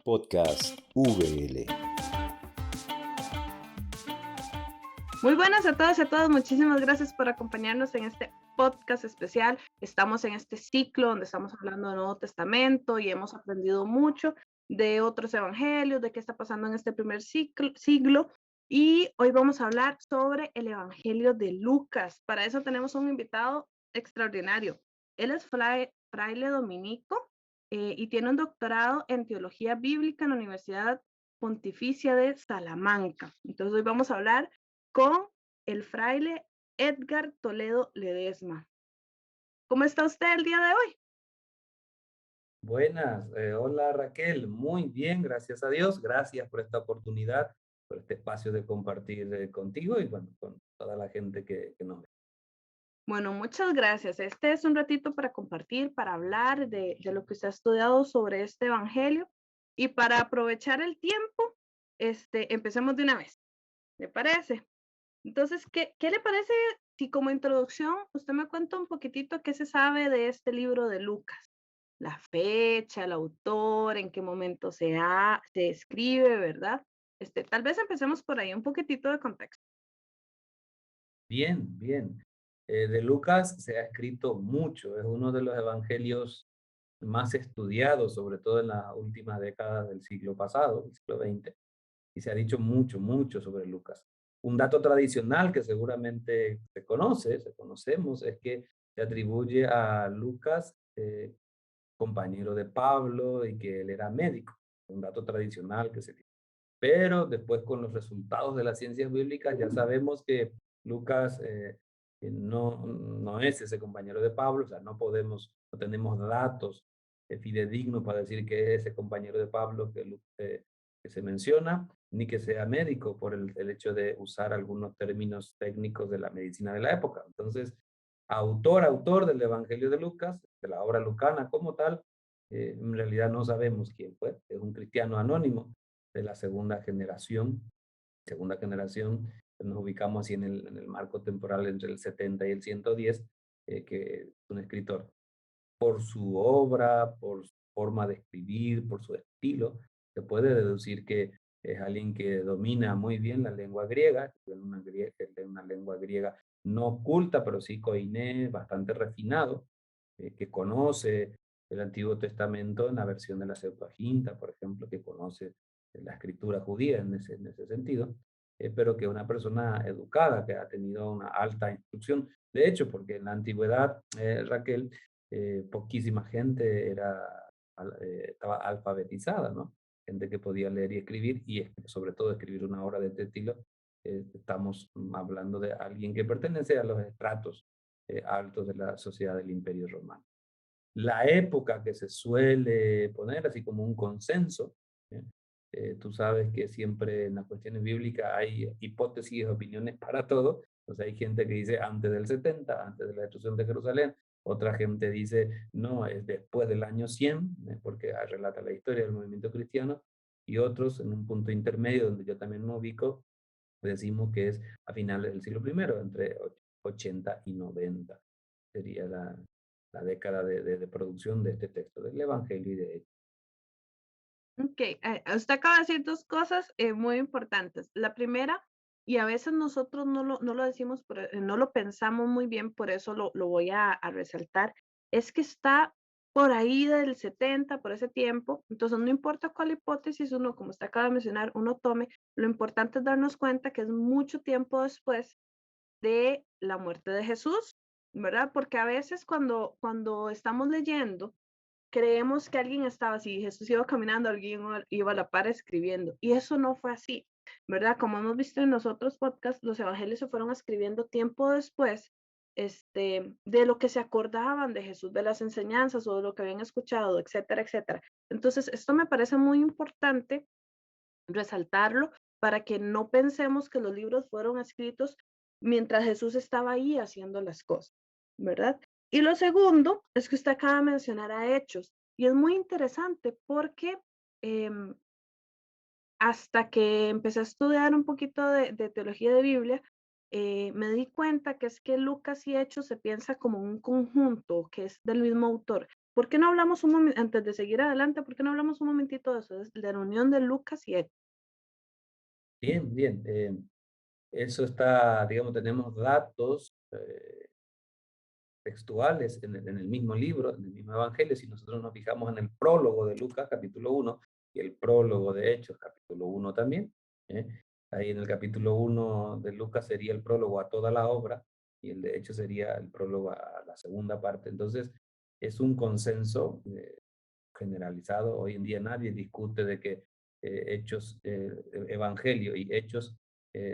Podcast VL. Muy buenas a todos y a todas. Muchísimas gracias por acompañarnos en este podcast especial. Estamos en este ciclo donde estamos hablando del Nuevo Testamento y hemos aprendido mucho de otros evangelios, de qué está pasando en este primer siglo. Y hoy vamos a hablar sobre el Evangelio de Lucas. Para eso tenemos un invitado extraordinario. Él es fraile dominico y tiene un doctorado en teología bíblica en la Universidad Pontificia de Salamanca. Entonces hoy vamos a hablar con el fraile Edgar Toledo Ledesma. ¿Cómo está usted el día de hoy? Buenas, hola Raquel, muy bien, gracias a Dios, gracias por esta oportunidad, por este espacio de compartir contigo y bueno, con toda la gente que nos ve. Bueno, muchas gracias. Este es un ratito para compartir, para hablar de lo que usted ha estudiado sobre este evangelio y para aprovechar el tiempo, empecemos de una vez. ¿Le parece? Entonces, ¿qué le parece si como introducción usted me cuenta un poquitito qué se sabe de este libro de Lucas? La fecha, el autor, en qué momento se escribe, ¿verdad? Tal vez empecemos por ahí, un poquitito de contexto. Bien, bien. De Lucas se ha escrito mucho, es uno de los evangelios más estudiados, sobre todo en las últimas décadas del siglo pasado, del siglo XX, y se ha dicho mucho, mucho sobre Lucas. Un dato tradicional que seguramente conocemos, es que se atribuye a Lucas compañero de Pablo y que él era médico, un dato tradicional que se dice. Pero después con los resultados de las ciencias bíblicas ya sabemos que Lucas no es ese compañero de Pablo, o sea, no tenemos datos fidedignos para decir que es ese compañero de Pablo que se menciona, ni que sea médico por el hecho de usar algunos términos técnicos de la medicina de la época. Entonces, autor del Evangelio de Lucas, de la obra lucana como tal, en realidad no sabemos quién fue, es un cristiano anónimo de la segunda generación, nos ubicamos así en el marco temporal entre el 70 y el 110, que es un escritor. Por su obra, por su forma de escribir, por su estilo, se puede deducir que es alguien que domina muy bien la lengua griega, en una lengua griega no culta, pero sí koiné, bastante refinado, que conoce el Antiguo Testamento en la versión de la Septuaginta, por ejemplo, que conoce la escritura judía en ese sentido, pero que es una persona educada, que ha tenido una alta instrucción. De hecho, porque en la antigüedad, Raquel, poquísima gente estaba alfabetizada, ¿no? Gente que podía leer y escribir, y sobre todo escribir una obra de este estilo. Estamos hablando de alguien que pertenece a los estratos altos de la sociedad del Imperio Romano. La época que se suele poner así como un consenso, ¿eh? Tú sabes que siempre en las cuestiones bíblicas hay hipótesis y opiniones para todo. Entonces hay gente que dice antes del 70, antes de la destrucción de Jerusalén. Otra gente dice no, es después del año 100, porque relata la historia del movimiento cristiano. Y otros en un punto intermedio donde yo también me ubico, decimos que es a finales del siglo primero, entre 80 y 90. Sería la década de producción de este texto, del Evangelio y de Hechos. Ok, usted acaba de decir dos cosas muy importantes. La primera, y a veces nosotros no lo decimos, no lo pensamos muy bien, por eso lo voy a resaltar, es que está por ahí del 70, por ese tiempo. Entonces, no importa cuál hipótesis uno, como usted acaba de mencionar, uno tome, lo importante es darnos cuenta que es mucho tiempo después de la muerte de Jesús, ¿verdad? Porque a veces cuando estamos leyendo, creemos que alguien estaba así, Jesús iba caminando, alguien iba a la par escribiendo, y eso no fue así, ¿verdad? Como hemos visto en los otros podcasts, los evangelios se fueron escribiendo tiempo después, de lo que se acordaban de Jesús, de las enseñanzas o de lo que habían escuchado, etcétera, etcétera. Entonces, esto me parece muy importante resaltarlo para que no pensemos que los libros fueron escritos mientras Jesús estaba ahí haciendo las cosas, ¿verdad? Y lo segundo es que usted acaba de mencionar a Hechos y es muy interesante porque em, hasta que empecé a estudiar un poquito de teología de Biblia, me di cuenta que es que Lucas y Hechos se piensa como un conjunto que es del mismo autor. ¿Por qué no hablamos un momento, antes de seguir adelante, por qué no hablamos un momentito de eso, de la unión de Lucas y Hechos? Bien, bien. Eso está, digamos, tenemos datos textuales en el mismo libro, en el mismo evangelio. Si nosotros nos fijamos en el prólogo de Lucas, capítulo 1, y el prólogo de Hechos, capítulo 1 también, ¿eh? Ahí en el capítulo 1 de Lucas sería el prólogo a toda la obra, y el de Hechos sería el prólogo a la segunda parte. Entonces, es un consenso generalizado. Hoy en día nadie discute de que hechos, evangelio y hechos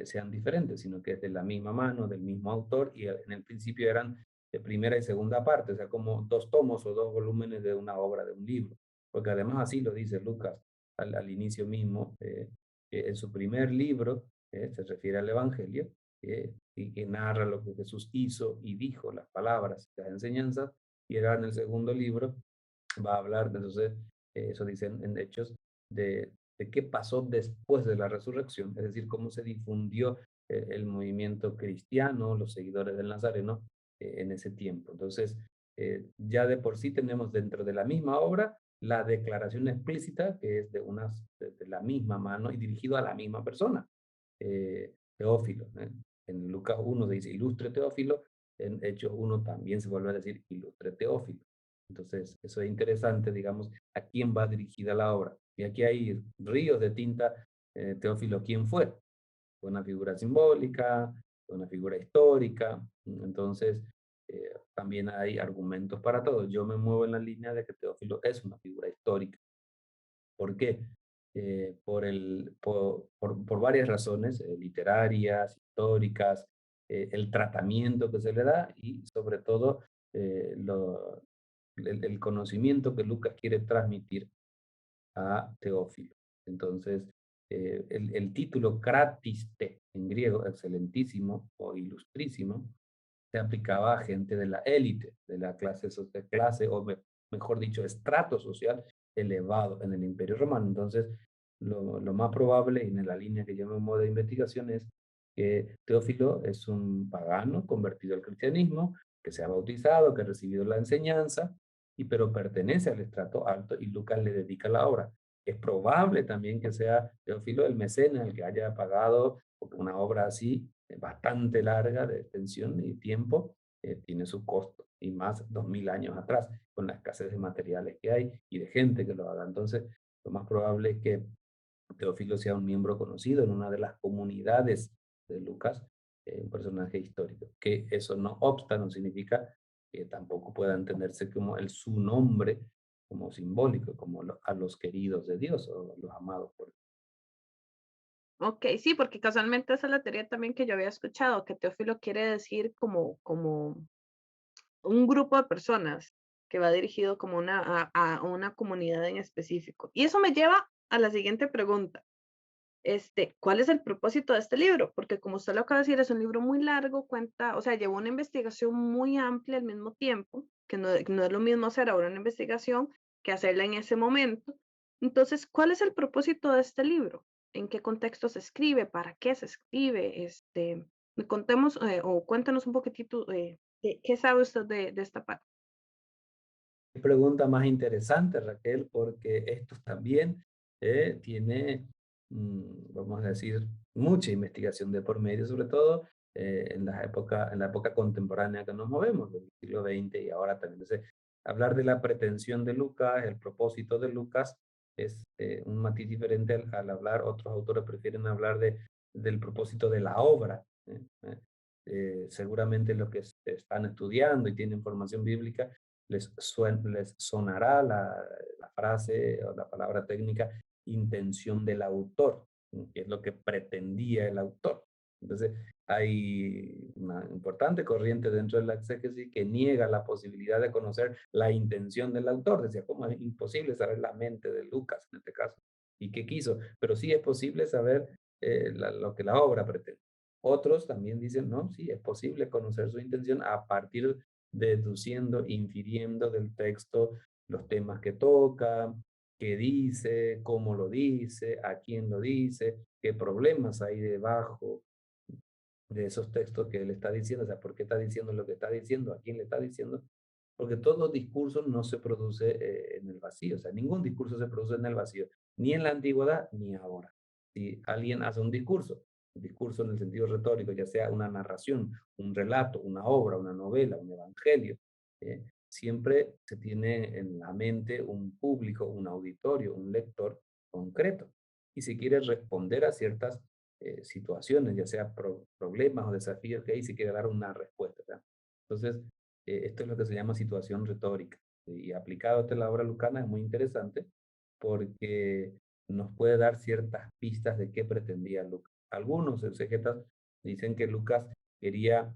sean diferentes, sino que es de la misma mano, del mismo autor, y en el principio eran de primera y segunda parte, o sea, como dos tomos o dos volúmenes de una obra, de un libro, porque además así lo dice Lucas al inicio mismo, que en su primer libro se refiere al Evangelio, y que narra lo que Jesús hizo y dijo, las palabras, las enseñanzas, y era en el segundo libro va a hablar, entonces, eso dicen en Hechos, de qué pasó después de la resurrección, es decir, cómo se difundió el movimiento cristiano, los seguidores del Nazareno, en ese tiempo. Entonces, ya de por sí tenemos dentro de la misma obra la declaración explícita, que es de la misma mano y dirigido a la misma persona, Teófilo. En Lucas 1 se dice ilustre Teófilo, en Hechos 1 también se vuelve a decir ilustre Teófilo. Entonces, eso es interesante, digamos, a quién va dirigida la obra. Y aquí hay ríos de tinta. Teófilo, ¿quién fue? Fue una figura simbólica, fue una figura histórica. Entonces, también hay argumentos para todo. Yo me muevo en la línea de que Teófilo es una figura histórica. ¿Por qué? Por varias razones, literarias, históricas, el tratamiento que se le da y sobre todo eh, lo, el conocimiento que Lucas quiere transmitir a Teófilo. Entonces, el título Kratiste en griego, excelentísimo o ilustrísimo, se aplicaba a gente de la élite, de la clase o mejor dicho, estrato social elevado en el Imperio Romano. Entonces, lo más probable, y en la línea que yo me muevo de investigación, es que Teófilo es un pagano convertido al cristianismo, que se ha bautizado, que ha recibido la enseñanza, pero pertenece al estrato alto y Lucas le dedica la obra. Es probable también que sea Teófilo el mecenas el que haya pagado, porque una obra así, bastante larga de extensión y tiempo, tiene su costo, y más 2000 años atrás, con la escasez de materiales que hay y de gente que lo haga. Entonces, lo más probable es que Teófilo sea un miembro conocido en una de las comunidades de Lucas, un personaje histórico. Que eso no obsta, no significa que tampoco pueda entenderse como su nombre, como simbólico, como a los queridos de Dios o los amados por. Ok, sí, porque casualmente esa es la teoría también que yo había escuchado, que Teófilo quiere decir como un grupo de personas que va dirigido como a una comunidad en específico. Y eso me lleva a la siguiente pregunta. ¿Cuál es el propósito de este libro? Porque como usted lo acaba de decir, es un libro muy largo, cuenta, o sea, lleva una investigación muy amplia al mismo tiempo, que no es lo mismo hacer ahora una investigación que hacerla en ese momento. Entonces, ¿cuál es el propósito de este libro? ¿En qué contexto se escribe? ¿Para qué se escribe? Contemos o cuéntanos un poquitito qué sabe usted de esta parte. Qué pregunta más interesante, Raquel, porque esto también tiene, vamos a decir, mucha investigación de por medio, sobre todo en en la época contemporánea que nos movemos, del siglo XX y ahora también. Entonces, hablar de la pretensión de Lucas, el propósito de Lucas, es un matiz diferente al hablar, otros autores prefieren hablar del propósito de la obra. Seguramente los que están estudiando y tienen formación bíblica les sonará la frase o la palabra técnica intención del autor, que es lo que pretendía el autor. Entonces, hay una importante corriente dentro de la exégesis que niega la posibilidad de conocer la intención del autor. Decía, ¿cómo es imposible saber la mente de Lucas en este caso? ¿Y qué quiso? Pero sí es posible saber lo que la obra pretende. Otros también dicen, no, sí, es posible conocer su intención a partir deduciendo, infiriendo del texto los temas que toca, qué dice, cómo lo dice, a quién lo dice, qué problemas hay debajo de esos textos que él está diciendo, o sea, por qué está diciendo lo que está diciendo, a quién le está diciendo, porque todo discurso no se produce en el vacío, o sea, ningún discurso se produce en el vacío, ni en la antigüedad ni ahora. Si alguien hace un discurso en el sentido retórico, ya sea una narración, un relato, una obra, una novela, un evangelio, siempre se tiene en la mente un público, un auditorio, un lector concreto. Y si quiere responder a ciertas situaciones, ya sea problemas o desafíos que hay, si quiere dar una respuesta, ¿verdad? Entonces, esto es lo que se llama situación retórica. Y aplicado a la obra lucana es muy interesante porque nos puede dar ciertas pistas de qué pretendía Lucas. Algunos exegetas dicen que Lucas quería,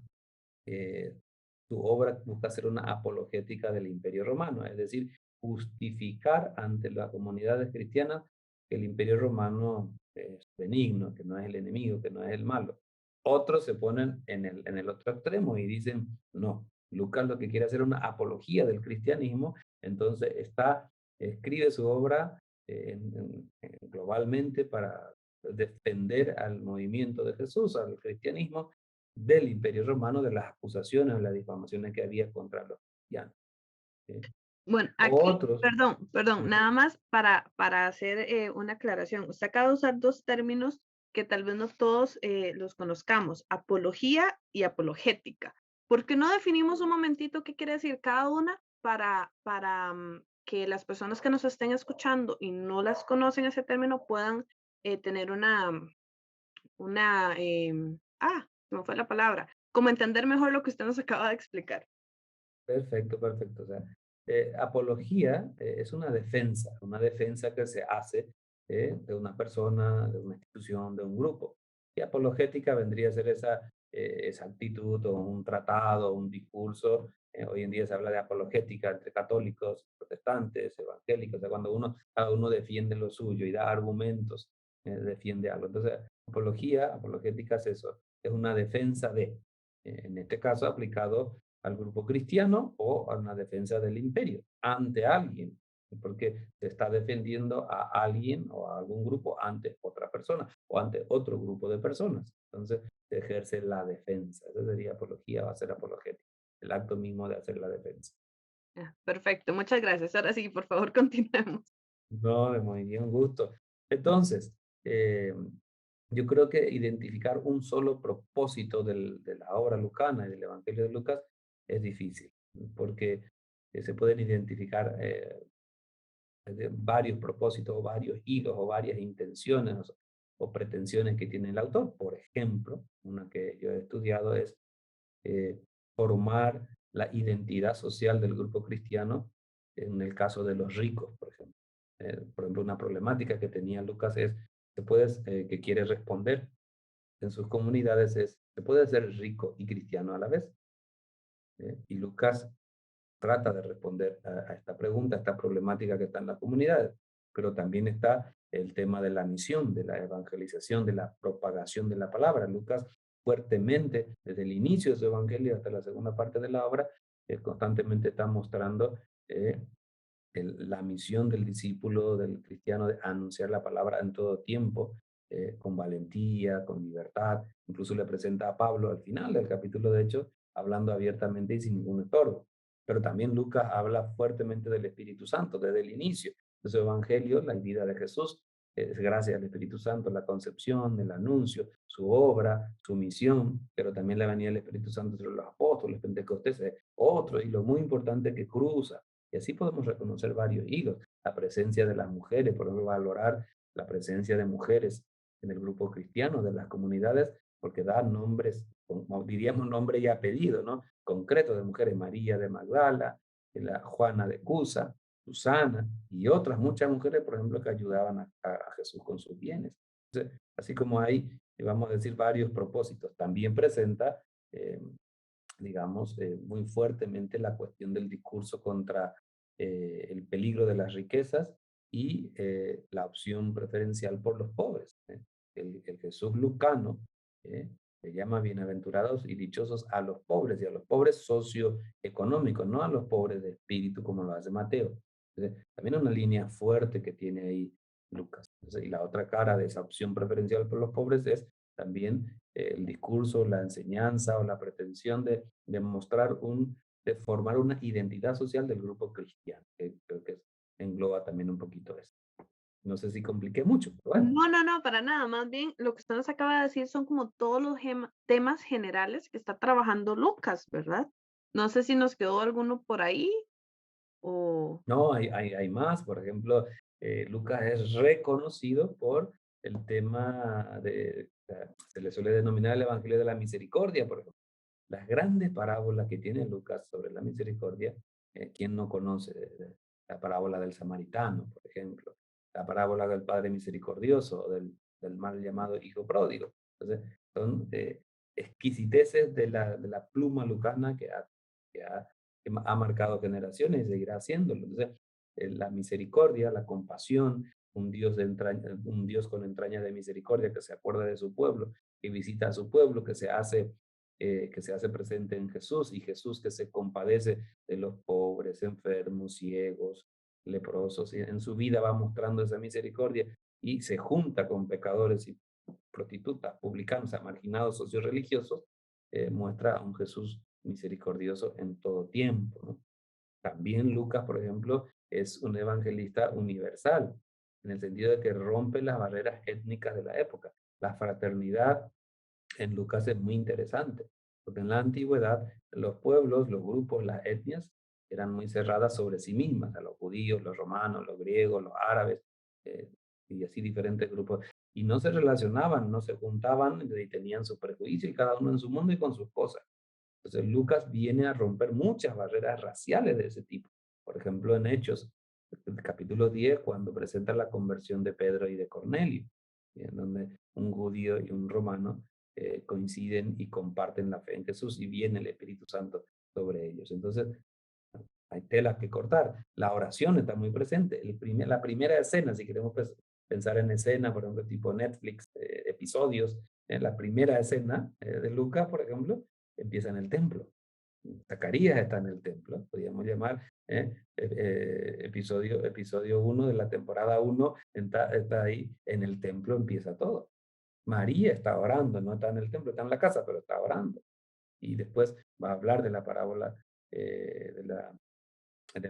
su obra busca ser una apologética del Imperio Romano, es decir, justificar ante las comunidades cristianas que el Imperio Romano es benigno, que no es el enemigo, que no es el malo. Otros se ponen en el otro extremo y dicen, no, Lucas lo que quiere hacer es una apología del cristianismo, entonces escribe su obra globalmente para defender al movimiento de Jesús, al cristianismo, del Imperio Romano, de las acusaciones o las difamaciones que había contra los cristianos. ¿Sí? Bueno, aquí, Otros, perdón, sí, nada más para hacer una aclaración. Usted acaba de usar dos términos que tal vez no todos los conozcamos, apología y apologética. ¿Por qué no definimos un momentito qué quiere decir cada una para que las personas que nos estén escuchando y no las conocen ese término puedan tener se me fue la palabra, como entender mejor lo que usted nos acaba de explicar? perfecto, perfecto. O sea, apología es una defensa que se hace de una persona, de una institución, de un grupo. Y apologética vendría a ser esa actitud o un tratado, un discurso. Hoy en día se habla de apologética entre católicos, protestantes, evangélicos, o sea, cuando cada uno defiende lo suyo y da argumentos, defiende algo. Entonces, apologética es eso, es una defensa en este caso aplicado al grupo cristiano o a una defensa del imperio ante alguien, porque se está defendiendo a alguien o a algún grupo ante otra persona o ante otro grupo de personas. Entonces se ejerce la defensa. Esa sería apología, va a ser apologética, el acto mismo de hacer la defensa. Perfecto, muchas gracias. Ahora sí, por favor, continuemos. No, de muy bien gusto. Entonces, eh, yo creo que identificar un solo propósito de la obra lucana y del Evangelio de Lucas es difícil, porque se pueden identificar varios propósitos o varios hilos o varias intenciones o pretensiones que tiene el autor. Por ejemplo, una que yo he estudiado es eh, formar la identidad social del grupo cristiano en el caso de los ricos, por ejemplo. Por ejemplo, una problemática que tenía Lucas es que quiere responder en sus comunidades es, ¿se puede ser rico y cristiano a la vez? Y Lucas trata de responder a esta pregunta, a esta problemática que está en las comunidades, pero también está el tema de la misión, de la evangelización, de la propagación de la palabra. Lucas fuertemente, desde el inicio de su evangelio hasta la segunda parte de la obra, constantemente está mostrando eh, la misión del discípulo, del cristiano, de anunciar la palabra en todo tiempo, con valentía, con libertad. Incluso le presenta a Pablo al final del capítulo, de hecho, hablando abiertamente y sin ningún estorbo. Pero también Lucas habla fuertemente del Espíritu Santo desde el inicio de su evangelio, la vida de Jesús. Es gracias al Espíritu Santo la concepción, el anuncio, su obra, su misión, pero también la venida del Espíritu Santo sobre los apóstoles, Pentecostés, otro hilo muy importante que cruza y así podemos reconocer varios hilos. La presencia de las mujeres, por ejemplo, valorar la presencia de mujeres en el grupo cristiano, de las comunidades, porque da nombres, como diríamos nombre y apellido, ¿no? Concretos de mujeres, María de Magdala, la Juana de Cusa, Susana y otras muchas mujeres, por ejemplo, que ayudaban a Jesús con sus bienes. Entonces, así como hay, vamos a decir, varios propósitos, también presenta digamos, muy fuertemente la cuestión del discurso contra el peligro de las riquezas y la opción preferencial por los pobres. El Jesús lucano se llama bienaventurados y dichosos a los pobres y a los pobres socioeconómicos, no a los pobres de espíritu como lo hace Mateo. Entonces, también una línea fuerte que tiene ahí Lucas. Entonces, y la otra cara de esa opción preferencial por los pobres es también el discurso, la enseñanza o la pretensión de mostrar de formar una identidad social del grupo cristiano, que creo que engloba también un poquito eso. No sé si compliqué mucho, pero bueno. No, no, no, para nada. Más bien, lo que usted nos acaba de decir son como todos los temas generales que está trabajando Lucas, ¿verdad? No sé si nos quedó alguno por ahí o... No, hay más. Por ejemplo, Lucas es reconocido por el tema se le suele denominar el Evangelio de la Misericordia, por ejemplo. Las grandes parábolas que tiene Lucas sobre la misericordia, ¿quién no conoce? La parábola del samaritano, por ejemplo, la parábola del Padre misericordioso, o del mal llamado hijo pródigo. Entonces, son exquisiteces de la pluma lucana que ha marcado generaciones y seguirá haciéndolo. Entonces, la misericordia, la compasión, un Dios con entrañas de misericordia que se acuerda de su pueblo, que visita a su pueblo, que se hace presente en Jesús, y Jesús que se compadece de los pobres, enfermos, ciegos, leprosos, y en su vida va mostrando esa misericordia y se junta con pecadores y prostitutas, publicanos, marginados, socioreligiosos, muestra a un Jesús misericordioso en todo tiempo, ¿no? También Lucas, por ejemplo, es un evangelista universal, en el sentido de que rompe las barreras étnicas de la época. La fraternidad en Lucas es muy interesante, porque en la antigüedad los pueblos, los grupos, las etnias eran muy cerradas sobre sí mismas, a los judíos, los romanos, los griegos, los árabes, eh, y así diferentes grupos, y no se relacionaban, no se juntaban y tenían su prejuicio y cada uno en su mundo y con sus cosas. Entonces Lucas viene a romper muchas barreras raciales de ese tipo. Por ejemplo, en Hechos, el capítulo 10, cuando presenta la conversión de Pedro y de Cornelio, en donde un judío y un romano coinciden y comparten la fe en Jesús y viene el Espíritu Santo sobre ellos. Entonces, hay telas que cortar. La oración está muy presente. La primera escena, si queremos pensar en escena, por ejemplo, tipo Netflix, episodios, la primera escena de Lucas, por ejemplo, empieza en el templo. Zacarías está en el templo, podríamos llamar episodio 1 de la temporada 1, está ahí en el templo, empieza todo. María está orando, no está en el templo, está en la casa, pero está orando. Y después va a hablar de la parábola de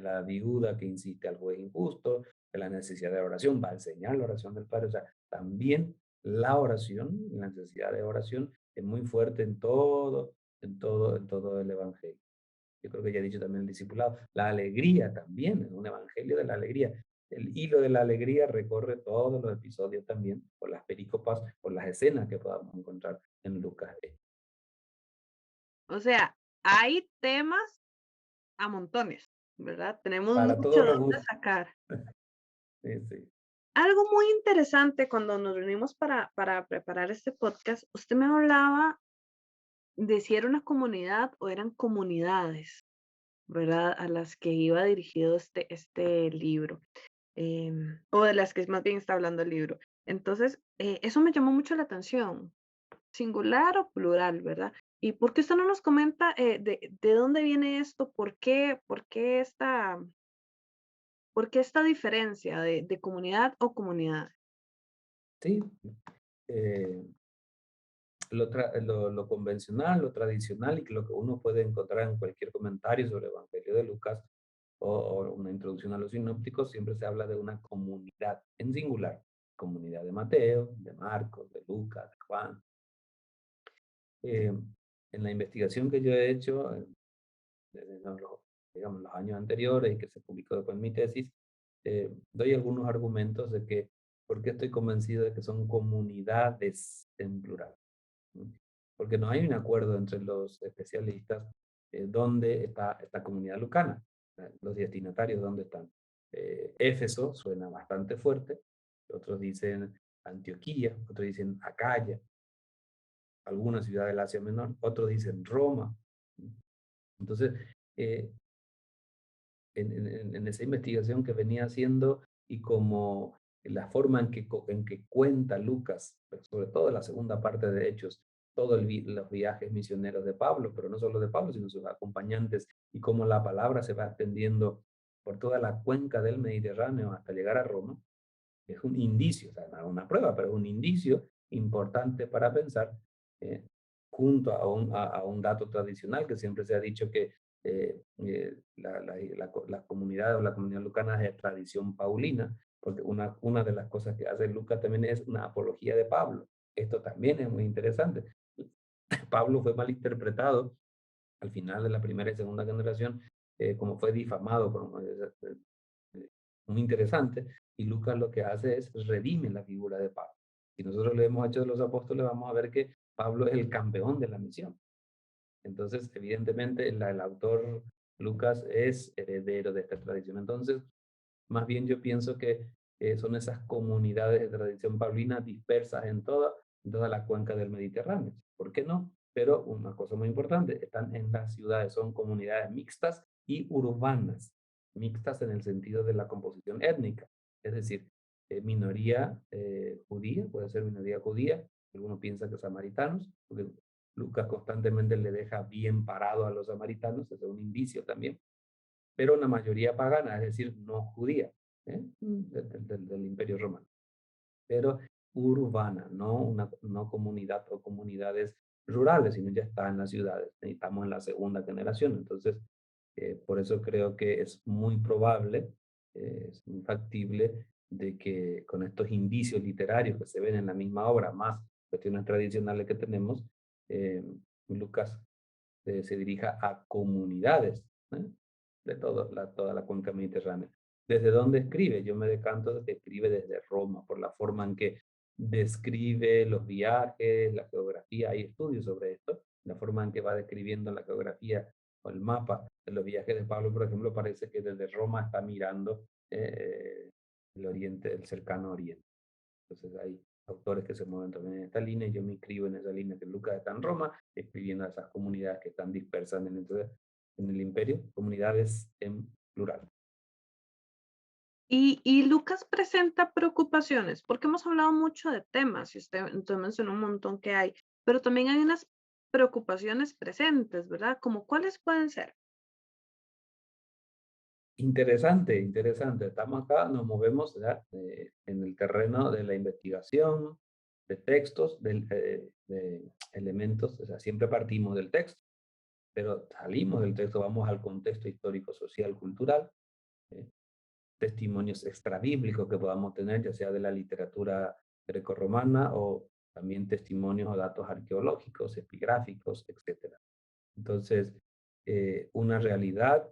la viuda que insiste al juez injusto, de la necesidad de oración, va a enseñar la oración del Padre. O sea, también la oración, la necesidad de oración es muy fuerte en todo el Evangelio. Yo creo que ya he dicho también el discipulado. La alegría también, es un evangelio de la alegría. El hilo de la alegría recorre todos los episodios también, por las pericopas, por las escenas que podamos encontrar en Lucas. O sea, hay temas a montones, ¿verdad? Tenemos Para mucho todos los donde gustos. sacar. Sí, sí. Algo muy interesante cuando nos reunimos para preparar este podcast, usted me hablaba de si era una comunidad o eran comunidades, ¿verdad? A las que iba dirigido este libro, o de las que más bien está hablando el libro. Entonces, eso me llamó mucho la atención, singular o plural, ¿verdad? ¿Y por qué usted no nos comenta de dónde viene esto? ¿Por qué esta diferencia de comunidad o comunidad? Sí. Eh, lo convencional, lo tradicional, y que lo que uno puede encontrar en cualquier comentario sobre el Evangelio de Lucas o una introducción a los sinópticos, siempre se habla de una comunidad en singular, comunidad de Mateo, de Marcos, de Lucas, de Juan. Eh, en la investigación que yo he hecho, desde digamos, los años anteriores y que se publicó después en mi tesis, doy algunos argumentos de que, por qué estoy convencido de que son comunidades en plural. ¿No? Porque no hay un acuerdo entre los especialistas dónde está esta comunidad lucana, los destinatarios dónde están. Éfeso suena bastante fuerte, otros dicen Antioquía, otros dicen Acaya, alguna ciudad del Asia Menor, otros dicen Roma. Entonces, eh, en esa investigación que venía haciendo y como la forma en que cuenta Lucas, pero sobre todo la segunda parte de Hechos, todos los viajes misioneros de Pablo, pero no solo de Pablo, sino sus acompañantes, y cómo la palabra se va extendiendo por toda la cuenca del Mediterráneo hasta llegar a Roma, es un indicio, o sea, no una prueba, pero un indicio importante para pensar, junto a un dato tradicional que siempre se ha dicho que la comunidad o la comunidad lucana es de tradición paulina, porque una de las cosas que hace Lucas también es una apología de Pablo. Esto también es muy interesante. Pablo fue malinterpretado al final de la primera y segunda generación, como fue difamado por muy interesante, y Lucas lo que hace es redime la figura de Pablo. Si nosotros leemos Hechos de los Apóstoles, vamos a ver que Pablo es el campeón de la misión. Entonces, evidentemente, el autor Lucas es heredero de esta tradición. Entonces, más bien yo pienso que son esas comunidades de tradición paulina dispersas en toda la cuenca del Mediterráneo. ¿Por qué no? Pero una cosa muy importante, están en las ciudades, son comunidades mixtas y urbanas. Mixtas en el sentido de la composición étnica, es decir, minoría judía, puede ser minoría judía, algunos piensan que samaritanos, porque Lucas constantemente le deja bien parado a los samaritanos, es un indicio también, pero una mayoría pagana, es decir, no judía, del Imperio Romano, pero urbana, no comunidad o comunidades rurales, sino ya está en las ciudades, estamos en la segunda generación, entonces por eso creo que es muy probable, es muy factible de que con estos indicios literarios que se ven en la misma obra, más cuestiones tradicionales que tenemos, eh, Lucas se dirija a comunidades, ¿eh? De toda la cuenca mediterránea. ¿Desde dónde escribe? Yo me decanto de que escribe desde Roma, por la forma en que describe los viajes, la geografía, hay estudios sobre esto, la forma en que va describiendo la geografía o el mapa de los viajes de Pablo, por ejemplo, parece que desde Roma está mirando el oriente, el cercano oriente. Entonces hay autores que se mueven también en esta línea, y yo me inscribo en esa línea que Lucas está en Roma, escribiendo a esas comunidades que están dispersas en el imperio, comunidades en plural. Y Lucas presenta preocupaciones, porque hemos hablado mucho de temas, y usted mencionó un montón que hay, pero también hay unas preocupaciones presentes, ¿verdad? Como cuáles pueden ser. Interesante, interesante. Estamos acá, nos movemos ya, en el terreno de la investigación, de textos, de elementos, o sea, siempre partimos del texto, pero salimos del texto, vamos al contexto histórico, social, cultural, eh, testimonios extrabíblicos que podamos tener, ya sea de la literatura grecorromana o también testimonios o datos arqueológicos, epigráficos, etcétera. Entonces, una realidad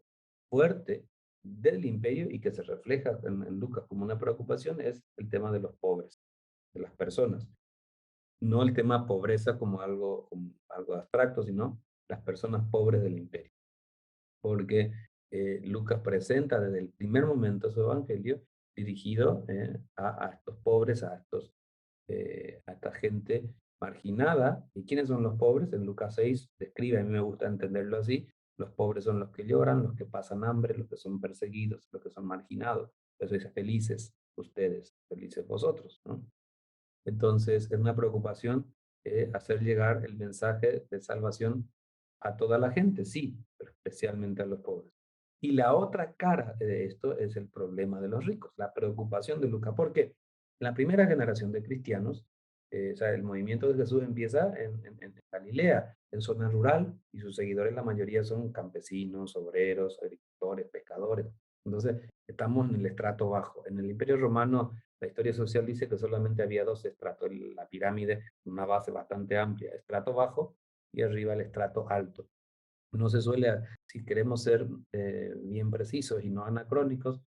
fuerte del imperio y que se refleja en Lucas como una preocupación es el tema de los pobres, de las personas. No el tema pobreza como algo abstracto, sino las personas pobres del imperio. Porque Lucas presenta desde el primer momento su evangelio dirigido a estos pobres, a esta gente marginada. ¿Y quiénes son los pobres? En Lucas 6 describe, a mí me gusta entenderlo así, los pobres son los que lloran, los que pasan hambre, los que son perseguidos, los que son marginados. Eso dice, felices ustedes, felices vosotros, ¿no? Entonces, es una preocupación hacer llegar el mensaje de salvación a toda la gente, sí, pero especialmente a los pobres. Y la otra cara de esto es el problema de los ricos, la preocupación de Lucas. ¿Por qué? La primera generación de cristianos, o sea, el movimiento de Jesús empieza en Galilea, en zona rural, y sus seguidores, la mayoría son campesinos, obreros, agricultores, pescadores. Entonces, estamos en el estrato bajo. En el Imperio Romano, la historia social dice que solamente había dos estratos, la pirámide, una base bastante amplia, estrato bajo y arriba el estrato alto. No se suele, si queremos ser bien precisos y no anacrónicos,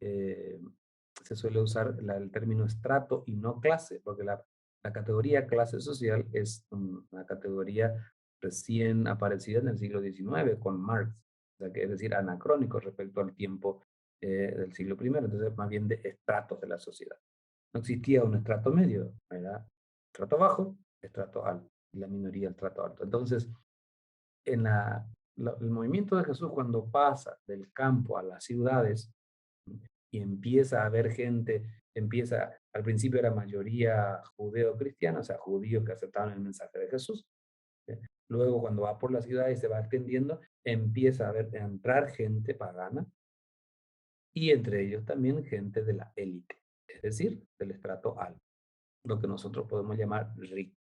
eh, se suele usar el término estrato y no clase, porque la categoría clase social es una categoría recién aparecida en el siglo XIX con Marx, o sea, que es decir, anacrónico respecto al tiempo del siglo I, entonces más bien de estratos de la sociedad. No existía un estrato medio, era estrato bajo, estrato alto, y la minoría estrato alto. Entonces, en el movimiento de Jesús, cuando pasa del campo a las ciudades y empieza a haber gente, al principio era mayoría judeo-cristiana, o sea, judíos que aceptaban el mensaje de Jesús. Luego, cuando va por las ciudades y se va extendiendo, empieza a entrar gente pagana y entre ellos también gente de la élite, es decir, del estrato alto, lo que nosotros podemos llamar rico.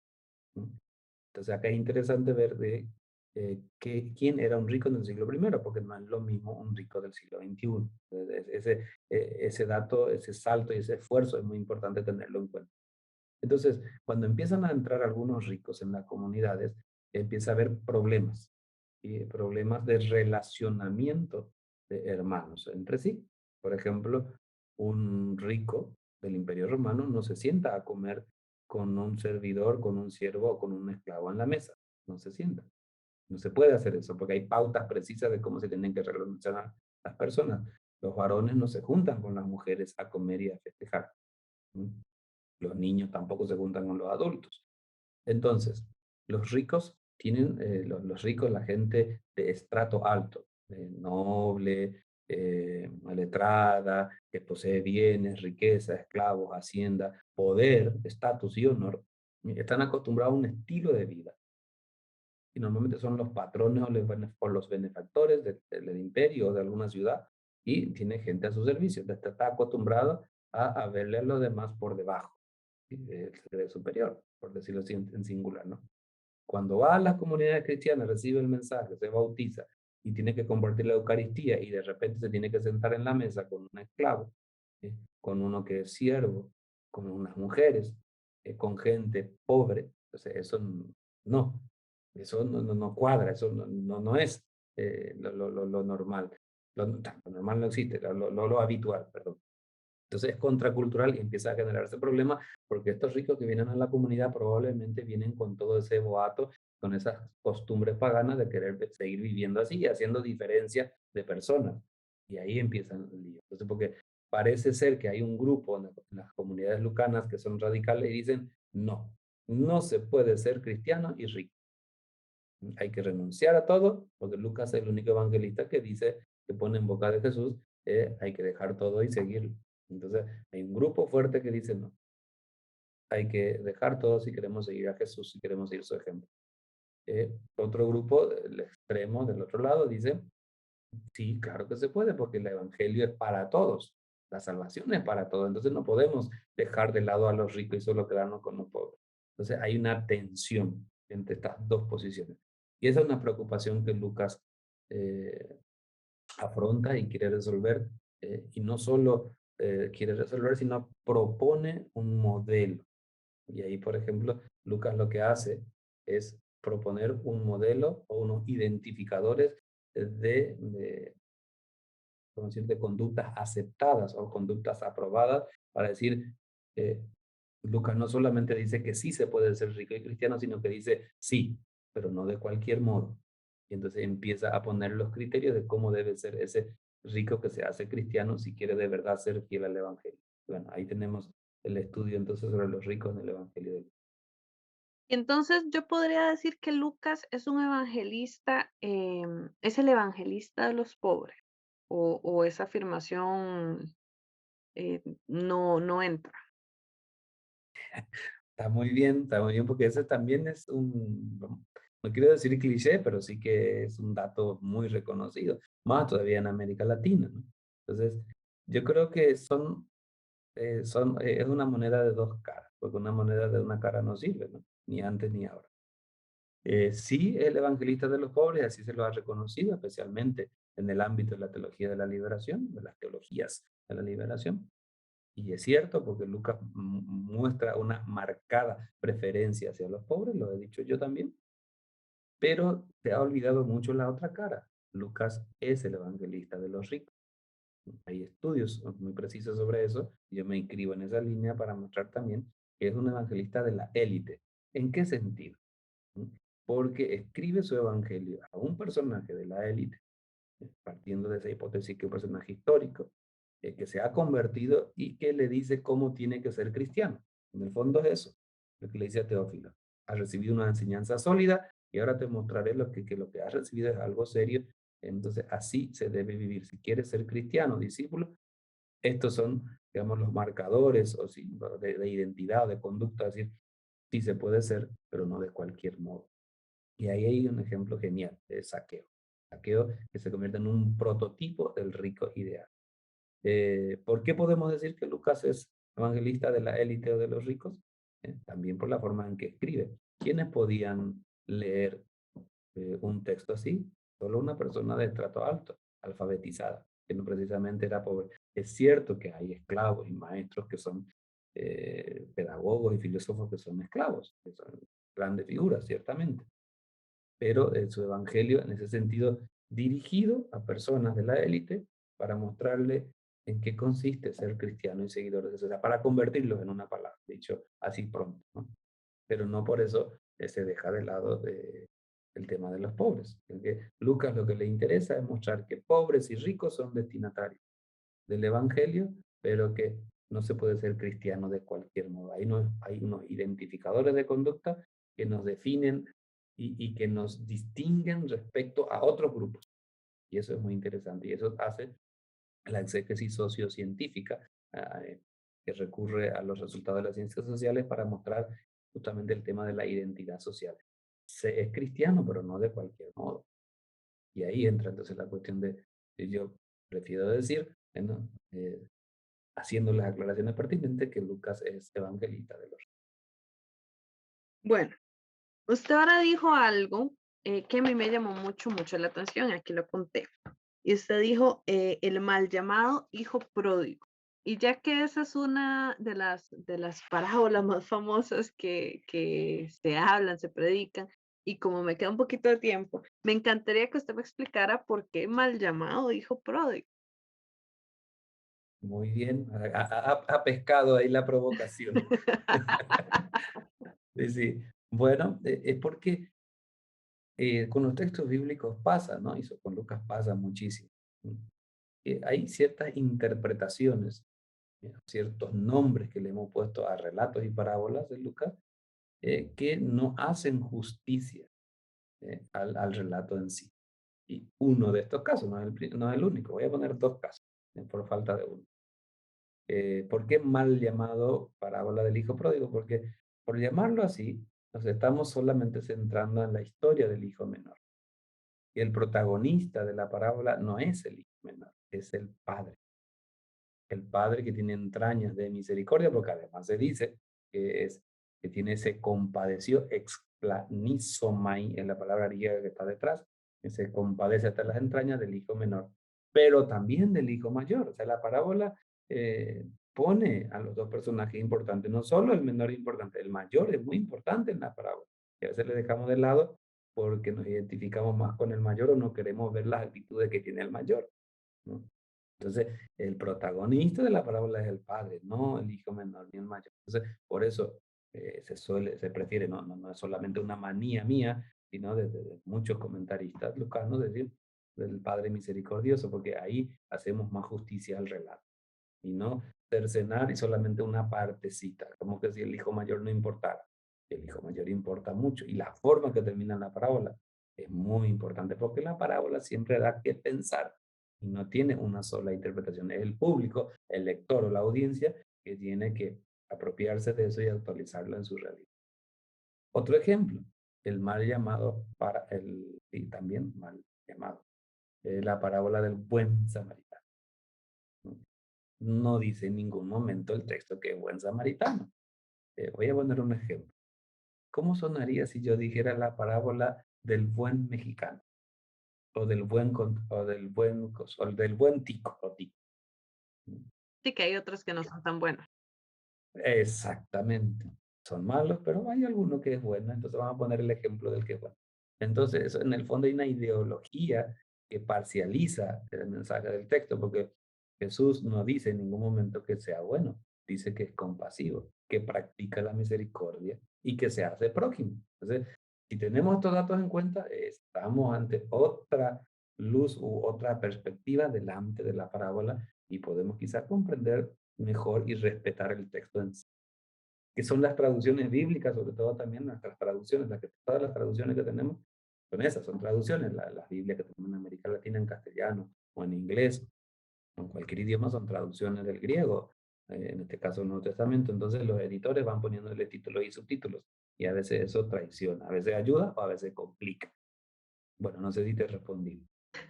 Entonces acá es interesante ver de quién era un rico en el siglo primero, porque no es lo mismo un rico del siglo XXI. Entonces, ese dato, ese salto y ese esfuerzo es muy importante tenerlo en cuenta. Entonces, cuando empiezan a entrar algunos ricos en las comunidades, empieza a haber problemas, y problemas de relacionamiento de hermanos entre sí. Por ejemplo, un rico del Imperio Romano no se sienta a comer con un servidor, con un siervo o con un esclavo en la mesa. No se sienta. No se puede hacer eso porque hay pautas precisas de cómo se tienen que relacionar las personas. Los varones no se juntan con las mujeres a comer y a festejar. ¿Mm? Los niños tampoco se juntan con los adultos. Entonces, los ricos tienen, los ricos, la gente de estrato alto, noble, letrada, que posee bienes, riqueza, esclavos, hacienda, poder, estatus y honor, están acostumbrados a un estilo de vida. Y normalmente son los patrones o los benefactores del imperio o de alguna ciudad, y tiene gente a su servicio. Está acostumbrado a verle a los demás por debajo, se ve superior, por decirlo así en singular, ¿no? Cuando va a las comunidades cristianas, recibe el mensaje, se bautiza y tiene que compartir la Eucaristía y de repente se tiene que sentar en la mesa con un esclavo, con uno que es siervo, con unas mujeres, con gente pobre. Entonces, no, eso no cuadra, eso no es lo normal. Lo normal no existe, lo habitual, perdón. Entonces es contracultural y empieza a generarse problema porque estos ricos que vienen a la comunidad probablemente vienen con todo ese boato, con esas costumbres paganas de querer seguir viviendo así y haciendo diferencia de personas. Y ahí empiezan el lío. Entonces, porque parece ser que hay un grupo en las comunidades lucanas que son radicales y dicen, no, no se puede ser cristiano y rico. Hay que renunciar a todo, porque Lucas es el único evangelista que dice, que pone en boca de Jesús, hay que dejar todo y seguirlo. Entonces, hay un grupo fuerte que dice, no, hay que dejar todo si queremos seguir a Jesús, si queremos seguir su ejemplo. Otro grupo, el extremo del otro lado, dice, sí, claro que se puede, porque el evangelio es para todos, la salvación es para todos, entonces no podemos dejar de lado a los ricos y solo quedarnos con los pobres. Entonces hay una tensión entre estas dos posiciones. Y esa es una preocupación que Lucas eh, afronta y quiere resolver, y no solo quiere resolver, sino propone un modelo. Y ahí, por ejemplo, Lucas lo que hace es proponer un modelo o unos identificadores ¿cómo decir?, de conductas aceptadas o conductas aprobadas para decir, eh, Lucas no solamente dice que sí se puede ser rico y cristiano, sino que dice sí, pero no de cualquier modo. Y entonces empieza a poner los criterios de cómo debe ser ese rico que se hace cristiano si quiere de verdad ser fiel al Evangelio. Bueno, ahí tenemos el estudio entonces sobre los ricos en el Evangelio de Lucas. Y entonces yo podría decir que Lucas es un evangelista, es el evangelista de los pobres, o esa afirmación no entra. Está muy bien, porque ese también es no quiero decir cliché, pero sí que es un dato muy reconocido, más todavía en América Latina, ¿no? Entonces, yo creo que es una moneda de dos caras, porque una moneda de una cara no sirve, ¿no? Ni antes ni ahora. Sí, el evangelista de los pobres, así se lo ha reconocido, especialmente en el ámbito de la teología de la liberación, de las teologías de la liberación. Y es cierto, porque Lucas muestra una marcada preferencia hacia los pobres, lo he dicho yo también, pero se ha olvidado mucho la otra cara. Lucas es el evangelista de los ricos. Hay estudios muy precisos sobre eso. Yo me inscribo en esa línea para mostrar también que es un evangelista de la élite. ¿En qué sentido? ¿Mm? Porque escribe su evangelio a un personaje de la élite, partiendo de esa hipótesis que es un personaje histórico, que se ha convertido y que le dice cómo tiene que ser cristiano. En el fondo es eso, lo que le dice a Teófilo. Has recibido una enseñanza sólida y ahora te mostraré que lo que has recibido es algo serio. Entonces, así se debe vivir. Si quieres ser cristiano, discípulo, estos son, digamos, los marcadores o sí, de identidad, de conducta. Es decir, sí se puede ser, pero no de cualquier modo. Y ahí hay un ejemplo genial de Saqueo. Saqueo que se convierte en un prototipo del rico ideal. ¿Por qué podemos decir que Lucas es evangelista de la élite o de los ricos? También por la forma en que escribe. ¿Quiénes podían leer un texto así, solo una persona de estrato alto, alfabetizada, que no precisamente era pobre. Es cierto que hay esclavos y maestros que son pedagogos y filósofos que son esclavos, que son grandes figuras, ciertamente, pero su evangelio en ese sentido dirigido a personas de la élite para mostrarle en qué consiste ser cristiano y seguidor de Jesús, o sea, para convertirlos en una palabra, dicho así pronto, ¿no? Pero no por eso se deja de lado el tema de los pobres. Porque Lucas lo que le interesa es mostrar que pobres y ricos son destinatarios del evangelio, pero que no se puede ser cristiano de cualquier modo. Hay unos identificadores de conducta que nos definen y que nos distinguen respecto a otros grupos. Y eso es muy interesante. Y eso hace la exégesis sociocientífica, que recurre a los resultados de las ciencias sociales para mostrar justamente el tema de la identidad social. Se es cristiano, pero no de cualquier modo. Y ahí entra entonces la cuestión de yo prefiero decir, bueno, haciendo las aclaraciones pertinentes, que Lucas es evangelista de los... Bueno, usted ahora dijo algo que a mí me llamó mucho la atención, aquí lo apunté. Y usted dijo el mal llamado hijo pródigo. Y ya que esa es una de las parábolas más famosas que se hablan, se predican, y como me queda un poquito de tiempo, me encantaría que usted me explicara por qué mal llamado hijo pródigo. Muy bien, ha pescado ahí la provocación. Sí, sí. Bueno, es porque con los textos bíblicos pasa, ¿no? Y eso con Lucas pasa muchísimo. ¿No? Hay ciertas interpretaciones, ciertos nombres que le hemos puesto a relatos y parábolas de Lucas, que no hacen justicia al relato en sí. Y uno de estos casos, no es el único, voy a poner dos casos, por falta de uno. ¿Por qué mal llamado parábola del hijo pródigo? Porque por llamarlo así, nos estamos solamente centrando en la historia del hijo menor. Y el protagonista de la parábola no es el hijo menor, es el padre. El padre que tiene entrañas de misericordia, porque además se dice que tiene ese compadeció, explanizomai, en la palabra griega que está detrás, que se compadece hasta las entrañas del hijo menor, pero también del hijo mayor. O sea, la parábola pone a los dos personajes importantes, no solo el menor es importante, el mayor es muy importante en la parábola. Y a veces le dejamos de lado porque nos identificamos más con el mayor o no queremos ver las actitudes que tiene el mayor, ¿no? Entonces, el protagonista de la parábola es el padre, no el hijo menor ni el mayor. Entonces, por eso se prefiere, no es solamente una manía mía, sino de muchos comentaristas lucanos, decir, del Padre misericordioso, porque ahí hacemos más justicia al relato y no cercenar y solamente una partecita, como que si el hijo mayor no importara. El hijo mayor importa mucho y la forma que termina la parábola es muy importante porque la parábola siempre da que pensar y no tiene una sola interpretación. Es el público, el lector o la audiencia que tiene que apropiarse de eso y actualizarlo en su realidad. Otro ejemplo, el mal llamado para el, y también mal llamado, la parábola del buen samaritano. No dice en ningún momento el texto que es buen samaritano. Voy a poner un ejemplo. ¿Cómo sonaría si yo dijera la parábola del buen mexicano? O del buen, o del buen tico, o tico. Sí que hay otros que no son tan buenos. Exactamente. Son malos, pero hay alguno que es bueno. Entonces vamos a poner el ejemplo del que es bueno. Entonces, en el fondo hay una ideología que parcializa el mensaje del texto, porque Jesús no dice en ningún momento que sea bueno, dice que es compasivo, que practica la misericordia y que se hace prójimo. Entonces, si tenemos estos datos en cuenta, estamos ante otra luz u otra perspectiva delante de la parábola y podemos quizás comprender mejor y respetar el texto en sí, que son las traducciones bíblicas, sobre todo también nuestras traducciones, todas las traducciones que tenemos son esas, son traducciones, las Biblias que tenemos en América Latina en castellano o en inglés, o en cualquier idioma son traducciones del griego, en este caso el Nuevo Testamento, entonces los editores van poniéndole títulos y subtítulos, y a veces eso traiciona, a veces ayuda o a veces complica. Bueno, no sé si te respondí.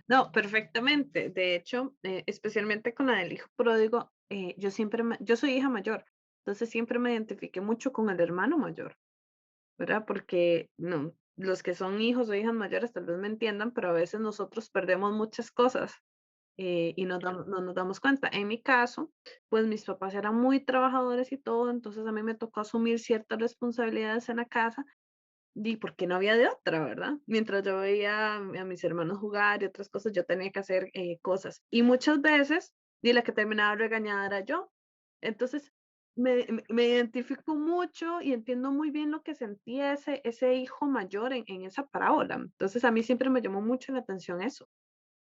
No, perfectamente. De hecho, especialmente con la del hijo pródigo, yo soy hija mayor, entonces siempre me identifiqué mucho con el hermano mayor, ¿verdad? Porque no, los que son hijos o hijas mayores tal vez me entiendan, pero a veces nosotros perdemos muchas cosas y no nos damos cuenta. En mi caso, pues mis papás eran muy trabajadores y todo, entonces a mí me tocó asumir ciertas responsabilidades en la casa y porque no había de otra, ¿verdad? Mientras yo veía a mis hermanos jugar y otras cosas, yo tenía que hacer cosas. Y muchas veces, y la que terminaba regañada era yo. Entonces, me identifico mucho y entiendo muy bien lo que sentía ese hijo mayor en esa parábola. Entonces, a mí siempre me llamó mucho la atención eso,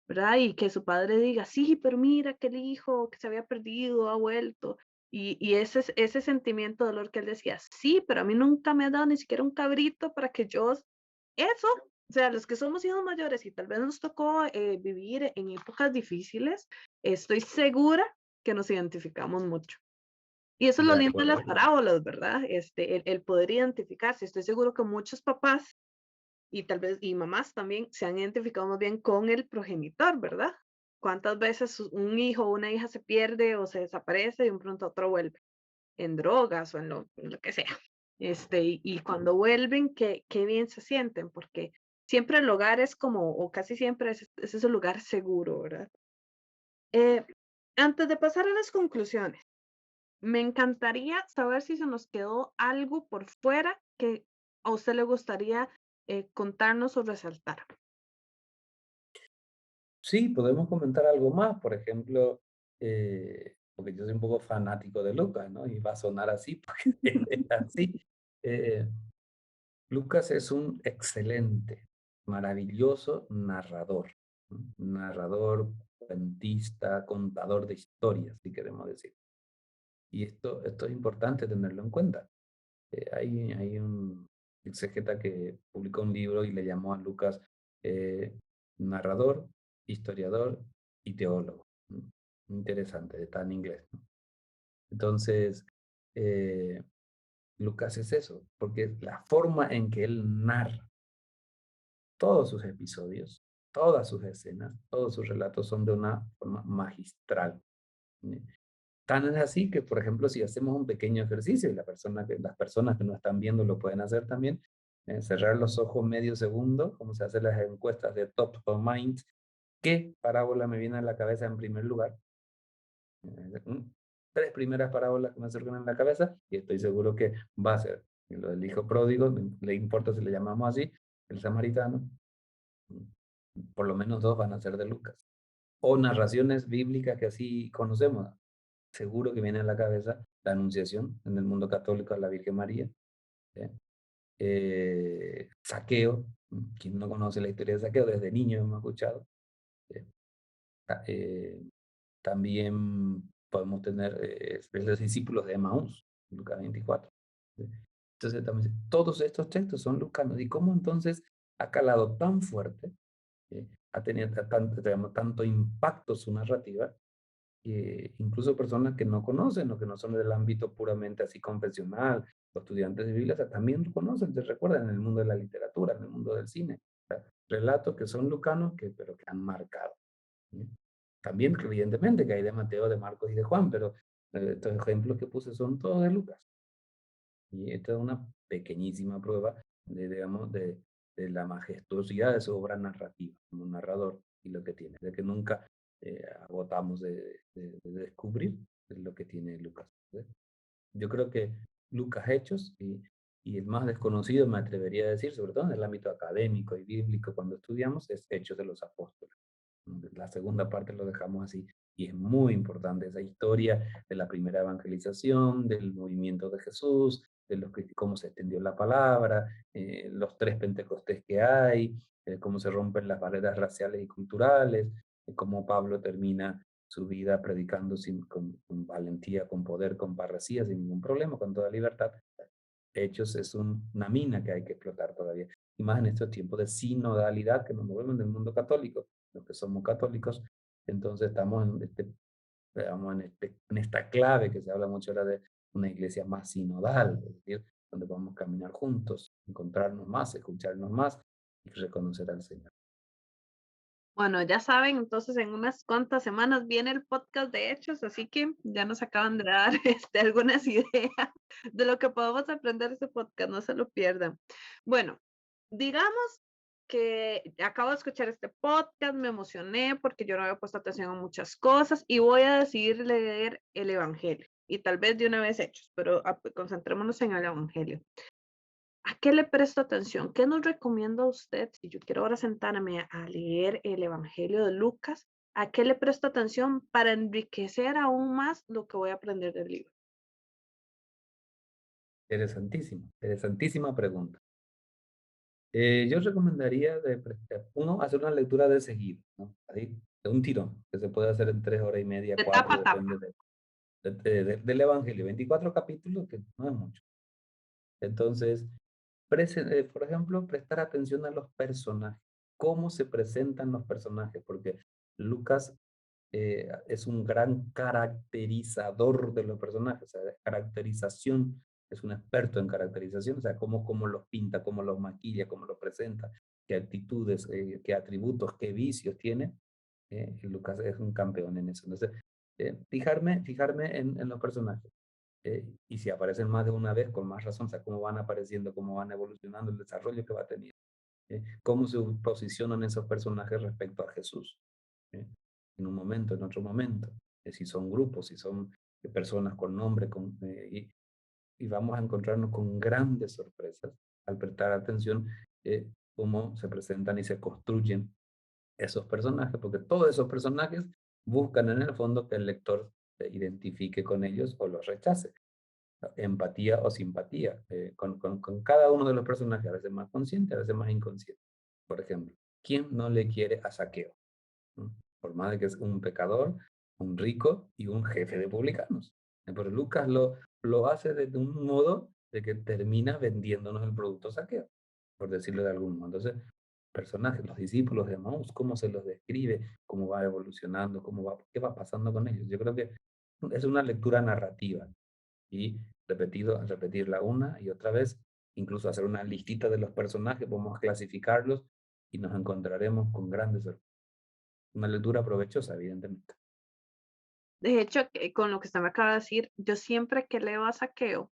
¿verdad? Y que su padre diga, sí, pero mira que el hijo que se había perdido ha vuelto. Y ese sentimiento de dolor que él decía, sí, pero a mí nunca me ha dado ni siquiera un cabrito para que yo, eso, o sea, los que somos hijos mayores y tal vez nos tocó vivir en épocas difíciles, estoy segura que nos identificamos mucho. Y eso es lo De lindo de las acuerdo. parábolas, ¿verdad? El poder identificarse. Estoy seguro que muchos papás y tal vez, y mamás también se han identificado más bien con el progenitor, ¿verdad? ¿Cuántas veces un hijo o una hija se pierde o se desaparece y de un pronto a otro vuelve? En drogas o en lo que sea. Y cuando vuelven, qué bien se sienten, porque siempre el hogar es como, o casi siempre es ese lugar seguro, ¿verdad? Eh, Antes de pasar a las conclusiones, me encantaría saber si se nos quedó algo por fuera que a usted le gustaría contarnos o resaltar. Sí, podemos comentar algo más, por ejemplo, porque yo soy un poco fanático de Lucas, ¿no? Y va a sonar así, porque es así. Eh, Lucas es un excelente, maravilloso narrador, ¿no? Narrador, cuentista, contador de historias, si queremos decir. Y esto es importante tenerlo en cuenta. Hay un exegeta que publicó un libro y le llamó a Lucas eh, narrador, historiador y teólogo. Interesante, está en inglés, ¿no? Entonces, eh, Lucas es eso, porque la forma en que él narra todos sus episodios, todas sus escenas, todos sus relatos son de una forma magistral. ¿Sí? Tan es así que, por ejemplo, si hacemos un pequeño ejercicio y las personas que nos están viendo lo pueden hacer también, cerrar los ojos medio segundo, como se hacen las encuestas de Top of Mind, ¿qué parábola me viene a la cabeza en primer lugar? Tres primeras parábolas que me surgen en la cabeza y estoy seguro que va a ser lo del hijo pródigo, le importa si le llamamos así, el samaritano, por lo menos dos van a ser de Lucas. O narraciones bíblicas que así conocemos. Seguro que viene a la cabeza la Anunciación en el mundo católico a la Virgen María. ¿Sí? Saqueo, quien no conoce la historia de Saqueo, desde niño hemos escuchado. ¿Sí? Eh, También podemos tener los discípulos de Emaús, Lucas 24. ¿Sí? Entonces, también, todos estos textos son lucanos. ¿Y cómo entonces ha calado tan fuerte, ha tenido tanto impacto su narrativa, incluso personas que no conocen o que no son del ámbito puramente así confesional, o estudiantes de Biblia, o sea, también lo conocen, se recuerdan en el mundo de la literatura, en el mundo del cine? O sea, relatos que son lucanos, pero que han marcado. ¿Sí? También, evidentemente, que hay de Mateo, de Marcos y de Juan, pero estos ejemplos que puse son todos de Lucas. Y esta es una pequeñísima prueba digamos, de la majestuosidad de su obra narrativa, como narrador, y lo que tiene, de que nunca agotamos de descubrir lo que tiene Lucas. ¿Sí? Yo creo que Lucas Hechos y el más desconocido, me atrevería a decir, sobre todo en el ámbito académico y bíblico, cuando estudiamos, es Hechos de los Apóstoles. La segunda parte lo dejamos así. Y es muy importante esa historia de la primera evangelización, del movimiento de Jesús, cómo se extendió la palabra, los tres Pentecostés que hay, cómo se rompen las barreras raciales y culturales, cómo Pablo termina su vida predicando con valentía, con poder, con parresía, sin ningún problema, con toda libertad. Hechos es una mina que hay que explotar todavía. Y más en estos tiempos de sinodalidad que nos movemos del mundo católico, los que somos católicos, entonces estamos digamos, en esta clave que se habla mucho ahora de una iglesia más sinodal, es decir, donde podamos caminar juntos, encontrarnos más, escucharnos más y reconocer al Señor. Bueno, ya saben, entonces en unas cuantas semanas viene el podcast de Hechos, así que ya nos acaban de dar algunas ideas de lo que podemos aprender de este podcast, no se lo pierdan. Bueno, digamos que acabo de escuchar este podcast, me emocioné porque yo no había puesto atención a muchas cosas y voy a decidir leer el Evangelio. Y tal vez de una vez hechos, pero concentrémonos en el Evangelio. ¿A qué le presto atención? ¿Qué nos recomienda usted si yo quiero ahora sentarme a leer el Evangelio de Lucas? ¿A qué le presto atención para enriquecer aún más lo que voy a aprender del libro? Interesantísimo, interesantísima pregunta. Yo recomendaría, uno, hacer una lectura de seguido, ¿no? Ahí, de un tirón, que se puede hacer en 3 horas y media, De tapa 4, a tapa. depende del Evangelio. 24 capítulos, que no es mucho. Entonces, por ejemplo, prestar atención a los personajes, cómo se presentan los personajes, porque Lucas es un gran caracterizador de los personajes, o sea, de caracterización, es un experto en caracterización, o sea, cómo los pinta, cómo los maquilla, cómo los presenta, qué actitudes, qué atributos, qué vicios tiene. Lucas es un campeón en eso. Entonces, fijarme en los personajes. Y si aparecen más de una vez, con más razón, o sea, cómo van apareciendo, cómo van evolucionando, el desarrollo que va a tener, cómo se posicionan esos personajes respecto a Jesús, en un momento, en otro momento, si son grupos, si son personas con nombre, y vamos a encontrarnos con grandes sorpresas al prestar atención cómo se presentan y se construyen esos personajes, porque todos esos personajes buscan en el fondo que el lector se identifique con ellos o los rechace, empatía o simpatía con cada uno de los personajes, a veces más consciente, a veces más inconsciente. Por ejemplo, ¿quién no le quiere a Saqueo? ¿No? Por más de que es un pecador, un rico y un jefe de publicanos. Pero Lucas lo hace de un modo de que termina vendiéndonos el producto Saqueo, por decirlo de algún modo. Entonces, personajes, los discípulos de Maús, cómo se los describe, cómo va evolucionando, qué va pasando con ellos. Yo creo que es una lectura narrativa y repetirla una y otra vez, incluso hacer una listita de los personajes, podemos clasificarlos y nos encontraremos con grandes sorpresas. Una lectura provechosa, evidentemente. De hecho, con lo que usted me acaba de decir, yo siempre que leo a Saqueo,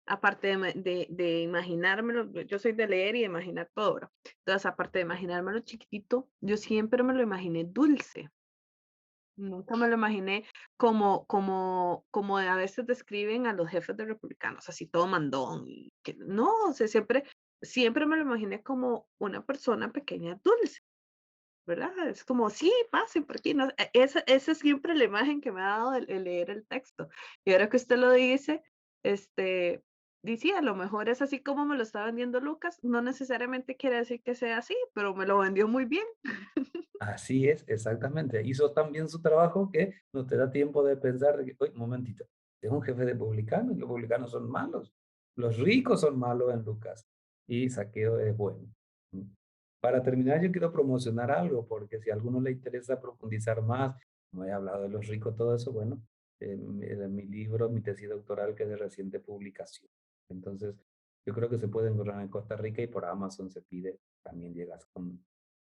aparte de imaginármelo, yo soy de leer y de imaginar todo, ¿verdad? Entonces, aparte de imaginármelo chiquitito, yo siempre me lo imaginé dulce. Nunca me lo imaginé como a veces describen a los jefes de republicanos, así todo mandón. Y que, no, o sea, siempre me lo imaginé como una persona pequeña dulce, ¿verdad? Es como, sí, pasen por aquí. No, esa es siempre la imagen que me ha dado el leer el texto. Y ahora que usted lo dice, dice, a lo mejor es así como me lo está vendiendo Lucas. No necesariamente quiere decir que sea así, pero me lo vendió muy bien. Así es, exactamente. Hizo tan bien su trabajo que no te da tiempo de pensar de que, oye, un momentito, es un jefe de publicanos, y los publicanos son malos. Los ricos son malos en Lucas y Saqueo es bueno. Mm. Para terminar, yo quiero promocionar algo, porque si a alguno le interesa profundizar más, como he hablado de los ricos, todo eso, bueno, mi libro, mi tesis doctoral, que es de reciente publicación. Entonces, yo creo que se puede encontrar en Costa Rica y por Amazon se pide, también llegas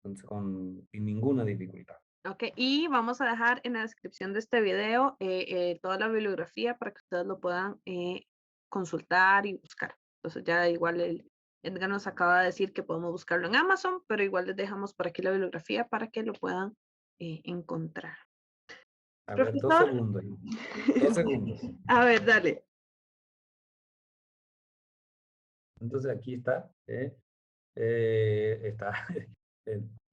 sin ninguna dificultad. Ok, y vamos a dejar en la descripción de este video toda la bibliografía para que ustedes lo puedan consultar y buscar. Entonces ya igual Edgar nos acaba de decir que podemos buscarlo en Amazon, pero igual les dejamos por aquí la bibliografía para que lo puedan encontrar. A ver, dos Profesor, segundos. 2 segundos. a ver, dale. Entonces aquí está el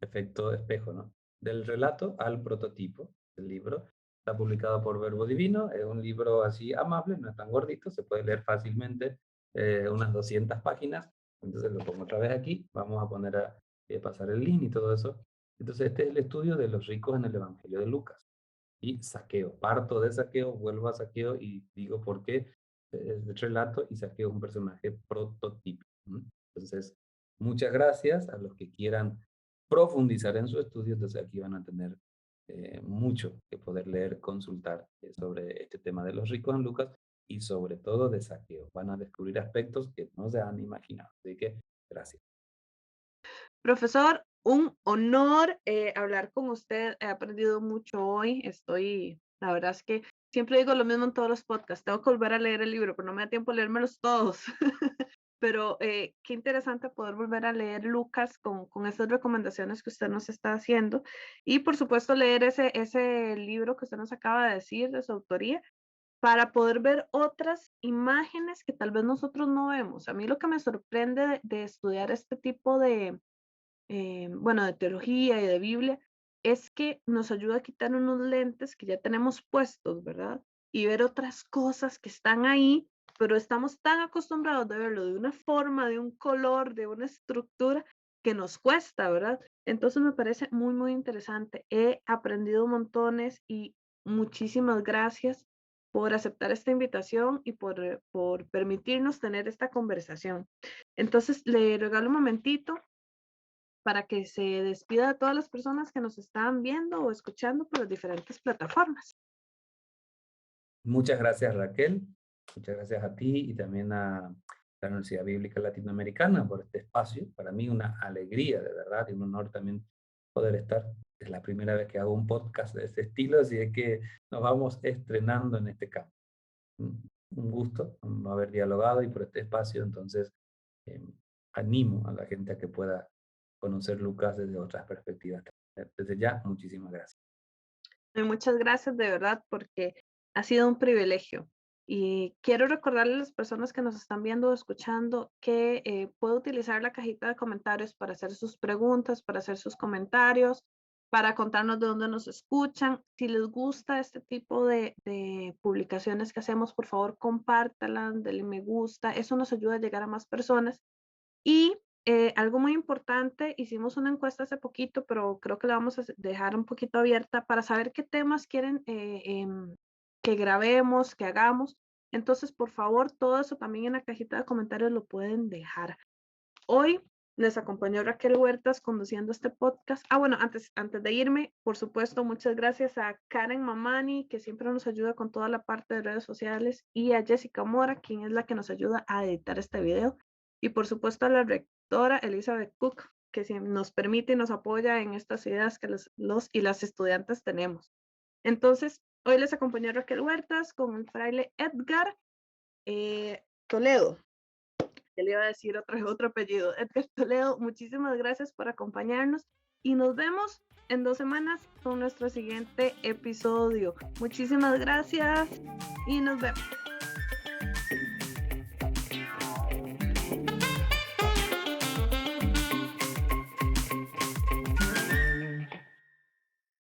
efecto de espejo, ¿no? Del relato al prototipo del libro. Está publicado por Verbo Divino, es un libro así amable, no es tan gordito, se puede leer fácilmente, unas 200 páginas. Entonces lo pongo otra vez aquí, vamos a poner pasar el link y todo eso. Entonces este es el estudio de los ricos en el Evangelio de Lucas. Y Saqueo, parto de Saqueo, vuelvo a Saqueo y digo por qué es de relato y Saqueo es un personaje prototipo. Entonces, muchas gracias a los que quieran profundizar en su estudio. Entonces, aquí van a tener mucho que poder leer, consultar sobre este tema de los ricos en Lucas y sobre todo de Saqueo. Van a descubrir aspectos que no se han imaginado. Así que, gracias. Profesor, un honor hablar con usted. He aprendido mucho hoy. La verdad es que siempre digo lo mismo en todos los podcasts. Tengo que volver a leer el libro, pero no me da tiempo de leérmelos todos. pero qué interesante poder volver a leer Lucas con estas recomendaciones que usted nos está haciendo y por supuesto leer ese libro que usted nos acaba de decir de su autoría para poder ver otras imágenes que tal vez nosotros no vemos. A mí lo que me sorprende de estudiar este tipo de, bueno, de teología y de Biblia, es que nos ayuda a quitar unos lentes que ya tenemos puestos, ¿verdad? Y ver otras cosas que están ahí, pero estamos tan acostumbrados de verlo de una forma, de un color, de una estructura, que nos cuesta, ¿verdad? Entonces me parece muy, muy interesante. He aprendido montones y muchísimas gracias por aceptar esta invitación y por permitirnos tener esta conversación. Entonces, le regalo un momentito para que se despida de todas las personas que nos están viendo o escuchando por las diferentes plataformas. Muchas gracias, Raquel. Muchas gracias a ti y también a la Universidad Bíblica Latinoamericana por este espacio. Para mí una alegría, de verdad, y un honor también poder estar. Es la primera vez que hago un podcast de ese estilo, así es que nos vamos estrenando en este campo. Un gusto no haber dialogado y por este espacio, entonces eh, animo a la gente a que pueda conocer Lucas desde otras perspectivas. Desde ya, muchísimas gracias. Muchas gracias de verdad porque ha sido un privilegio. Y quiero recordarle a las personas que nos están viendo o escuchando que puede utilizar la cajita de comentarios para hacer sus preguntas, para hacer sus comentarios, para contarnos de dónde nos escuchan. Si les gusta este tipo de publicaciones que hacemos, por favor, compártalas, denle me gusta. Eso nos ayuda a llegar a más personas. Y algo muy importante, hicimos una encuesta hace poquito, pero creo que la vamos a dejar un poquito abierta para saber qué temas quieren que grabemos, que hagamos. Entonces, por favor, todo eso también en la cajita de comentarios lo pueden dejar. Hoy les acompañó Raquel Huertas conduciendo este podcast. Bueno, antes de irme, por supuesto, muchas gracias a Karen Mamani, que siempre nos ayuda con toda la parte de redes sociales, y a Jessica Mora, quien es la que nos ayuda a editar este video. Y por supuesto a la rectora Elizabeth Cook, que nos permite y nos apoya en estas ideas que los y las estudiantes tenemos. Entonces, hoy les acompañó Raquel Huertas con el fraile Edgar Toledo. Que le iba a decir otro apellido. Edgar Toledo, muchísimas gracias por acompañarnos y nos vemos en 2 semanas con nuestro siguiente episodio. Muchísimas gracias y nos vemos.